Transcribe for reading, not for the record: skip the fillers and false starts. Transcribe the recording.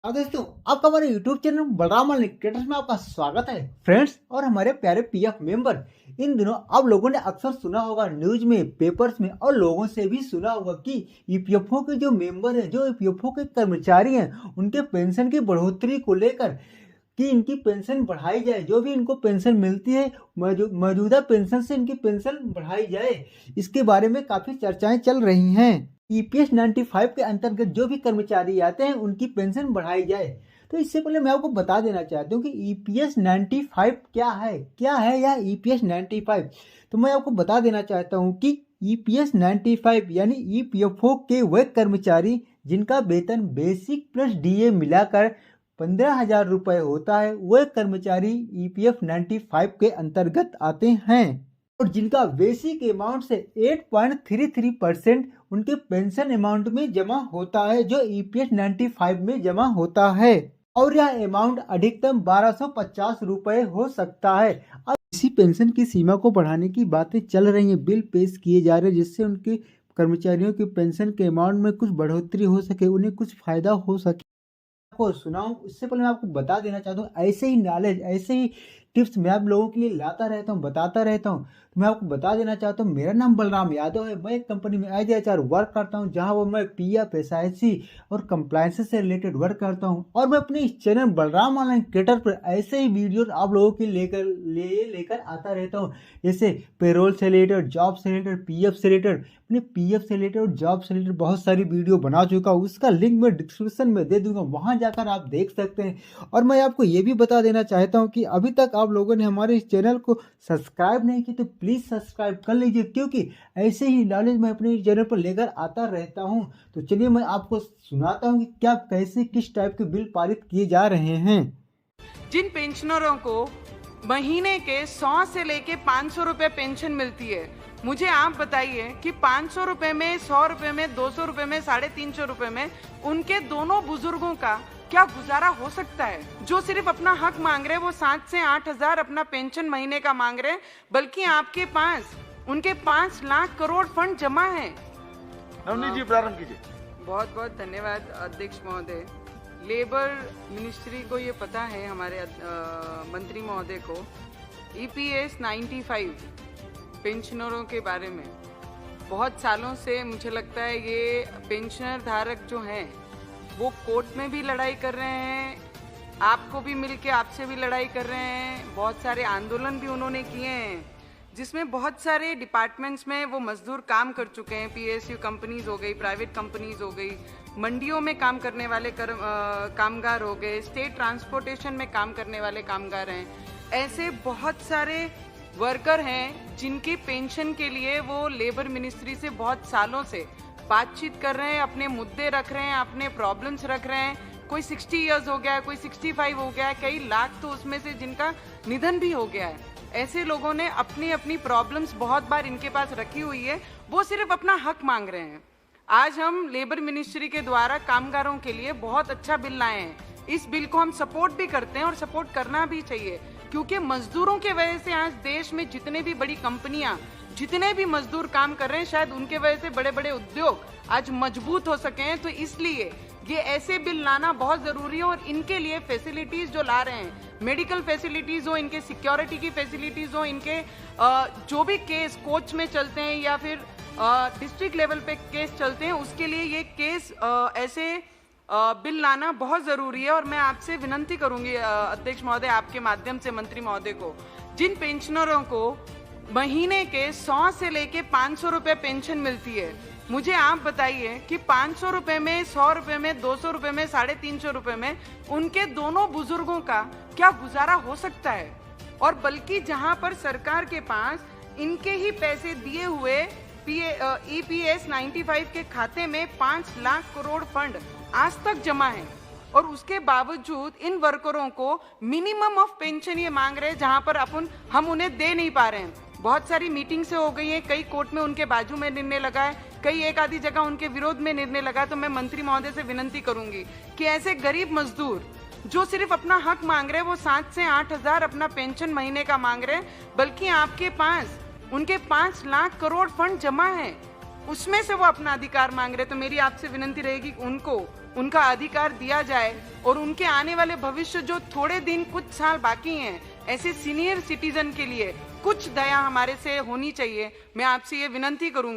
दोस्तों, आपका हमारे YouTube चैनल बलराम क्रिएटर्स में आपका स्वागत है फ्रेंड्स। और हमारे प्यारे पीएफ मेंबर, इन दिनों आप लोगों ने अक्सर सुना होगा न्यूज में, पेपर्स में और लोगों से भी सुना होगा कि ईपीएफओ के जो मेंबर हैं, जो ईपीएफओ के कर्मचारी हैं, उनके पेंशन की बढ़ोतरी को लेकर कि इनकी पेंशन बढ़ाई जाए। जो भी इनको पेंशन मिलती है, मौजूदा पेंशन से इनकी पेंशन बढ़ाई जाए, इसके बारे में काफी चर्चाएं चल रही हैं। ईपीएस 95 के अंतर्गत जो भी कर्मचारी आते हैं उनकी पेंशन बढ़ाई जाए। तो इससे पहले मैं आपको बता देना चाहता हूँ कि ईपीएस 95 क्या है या ईपीएस 95। तो मैं आपको बता देना चाहता हूँ कि ईपीएस 95 यानी ईपीएफओ के वह कर्मचारी जिनका वेतन बेसिक प्लस डीए मिलाकर 15,000 रुपए होता है, वह कर्मचारी ईपीएफ 95 के अंतर्गत आते हैं और जिनका बेसिक अमाउंट से 8.33% उनके पेंशन अमाउंट में जमा होता है, जो ईपीएस 95 में जमा होता है। और यह अमाउंट अधिकतम 1250 रुपए हो सकता है। अब इसी पेंशन की सीमा को बढ़ाने की बातें चल रही हैं, बिल पेश किए जा रहे हैं जिससे उनके कर्मचारियों की पेंशन के अमाउंट में कुछ बढ़ोतरी हो सके, उन्हें कुछ फायदा हो सके। आपको सुनाऊं उससे पहले मैं आपको बता देना चाहता हूँ, ऐसे ही नॉलेज, ऐसे ही टिप्स मैं आप लोगों के लिए लाता रहता हूँ, बताता रहता हूँ। तो मैं आपको बता देना चाहता हूँ, मेरा नाम बलराम यादव है। मैं एक कंपनी में एचआर वर्क करता हूँ, जहाँ वो मैं पीएफ, एसआईसी और कंप्लायंस से रिलेटेड वर्क करता हूँ। और मैं अपने इस चैनल बलराम ऑनलाइन क्रिएटर पर ऐसे ही वीडियो आप लोगों के लेकर आता रहता हूँ, जैसे पेरोल से रिलेटेड, जॉब से रिलेटेड, पीएफ से रिलेटेड। अपने पीएफ से रिलेटेड और जॉब से रिलेटेड बहुत सारी वीडियो बना चुका हूँ, उसका लिंक मैं डिस्क्रिप्शन में दे दूंगा, वहां जाकर आप देख सकते हैं। और मैं आपको ये भी बता देना चाहता हूँ कि अभी तक आप लोगों ने हमारे इस चैनल को सब्सक्राइब नहीं किया तो प्लीज सब्सक्राइब कर लीजिए, क्योंकि ऐसे ही नॉलेज मैं अपने चैनल पर लेकर आता रहता हूँ। तो चलिए मैं आपको सुनाता हूँ कि क्या, कैसे, किस टाइप के बिल पारित किए जा रहे हैं। जिन पेंशनरों को महीने के 100 से लेके 500 रुपए पेंशन मिलती है, मुझे आप बताइए कि 500 रुपए में, 100 रुपए में, 200 रुपए में, 350 रुपए में उनके दोनों बुजुर्गों का क्या गुजारा हो सकता है? जो सिर्फ अपना हक मांग रहे, वो 7 से 8 हजार अपना पेंशन महीने का मांग रहे, बल्कि आपके पास उनके 5 लाख करोड़ फंड जमा है। नवनीत जी प्रारंभ कीजिए। बहुत बहुत धन्यवाद अध्यक्ष महोदय। लेबर मिनिस्ट्री को ये पता है, हमारे मंत्री महोदय को, ईपीएस 95 पेंशनरों के बारे में बहुत सालों से मुझे लगता है ये पेंशनर धारक जो हैं वो कोर्ट में भी लड़ाई कर रहे हैं, आपको भी मिलके आपसे भी लड़ाई कर रहे हैं। बहुत सारे आंदोलन भी उन्होंने किए हैं, जिसमें बहुत सारे डिपार्टमेंट्स में वो मजदूर काम कर चुके हैं। पीएसयू कंपनीज हो गई, प्राइवेट कंपनीज हो गई, मंडियों में काम करने वाले कामगार हो गए, स्टेट ट्रांसपोर्टेशन में काम करने वाले कामगार हैं। ऐसे बहुत सारे वर्कर हैं जिनकी पेंशन के लिए वो लेबर मिनिस्ट्री से बहुत सालों से बातचीत कर रहे हैं, अपने मुद्दे रख रहे हैं, अपने प्रॉब्लम्स रख रहे हैं। कोई 60 इयर्स हो गया है, कोई 65 हो गया है, कई लाख तो उसमें से जिनका निधन भी हो गया है। ऐसे लोगों ने अपनी अपनी प्रॉब्लम्स बहुत बार इनके पास रखी हुई है, वो सिर्फ अपना हक मांग रहे हैं। आज हम लेबर मिनिस्ट्री के द्वारा कामगारों के लिए बहुत अच्छा बिल लाए हैं। इस बिल को हम सपोर्ट भी करते हैं और सपोर्ट करना भी चाहिए, क्योंकि मजदूरों के वजह से आज देश में जितने भी बड़ी कंपनियां, जितने भी मजदूर काम कर रहे हैं, शायद उनके वजह से बड़े बड़े उद्योग आज मजबूत हो सके हैं। तो इसलिए ये ऐसे बिल लाना बहुत जरूरी है। और इनके लिए फैसिलिटीज जो ला रहे हैं, मेडिकल फैसिलिटीज हो, इनके सिक्योरिटी की फैसिलिटीज हो, इनके जो भी केस कोर्ट में चलते हैं या फिर डिस्ट्रिक्ट लेवल पे केस चलते हैं, उसके लिए ये केस ऐसे बिल लाना बहुत जरूरी है। और मैं आपसे विनती करूंगी अध्यक्ष महोदय, आपके माध्यम से मंत्री महोदय को, जिन पेंशनरों को महीने के 100 से लेके 500 रुपए पेंशन मिलती है, मुझे आप बताइए कि 500 रुपए में, 100 रुपए में, 200 रुपए में, 350 रुपए में उनके दोनों बुजुर्गों का क्या गुजारा हो सकता है? और बल्कि जहां पर सरकार के पास इनके ही पैसे दिए हुए ईपीएस 95 के खाते में 5 लाख करोड़ फंड आज तक जमा है, और उसके बावजूद इन वर्करों को मिनिमम ऑफ पेंशन ये मांग रहे हैं, जहां पर हम उन्हें दे नहीं पा रहे हैं। बहुत सारी मीटिंग से हो गई है, कई कोर्ट में उनके बाजू में निर्णय लगा है, कई एक आधी जगह उनके विरोध में निर्णय लगा। तो मैं मंत्री महोदय से विनती करूंगी कि ऐसे गरीब मजदूर जो सिर्फ अपना हक मांग रहे हैं, वो 7 से 8 हजार अपना पेंशन महीने का मांग रहे हैं, बल्कि आपके पास उनके 5 लाख करोड़ फंड जमा है, उसमें से वो अपना अधिकार मांग रहे। तो मेरी आपसे विनती रहेगी कि उनको उनका अधिकार दिया जाए और उनके आने वाले भविष्य जो थोड़े दिन कुछ साल बाकी हैं, ऐसे सीनियर सिटीजन के लिए कुछ दया हमारे से होनी चाहिए। मैं आपसे ये विनती करूंगी।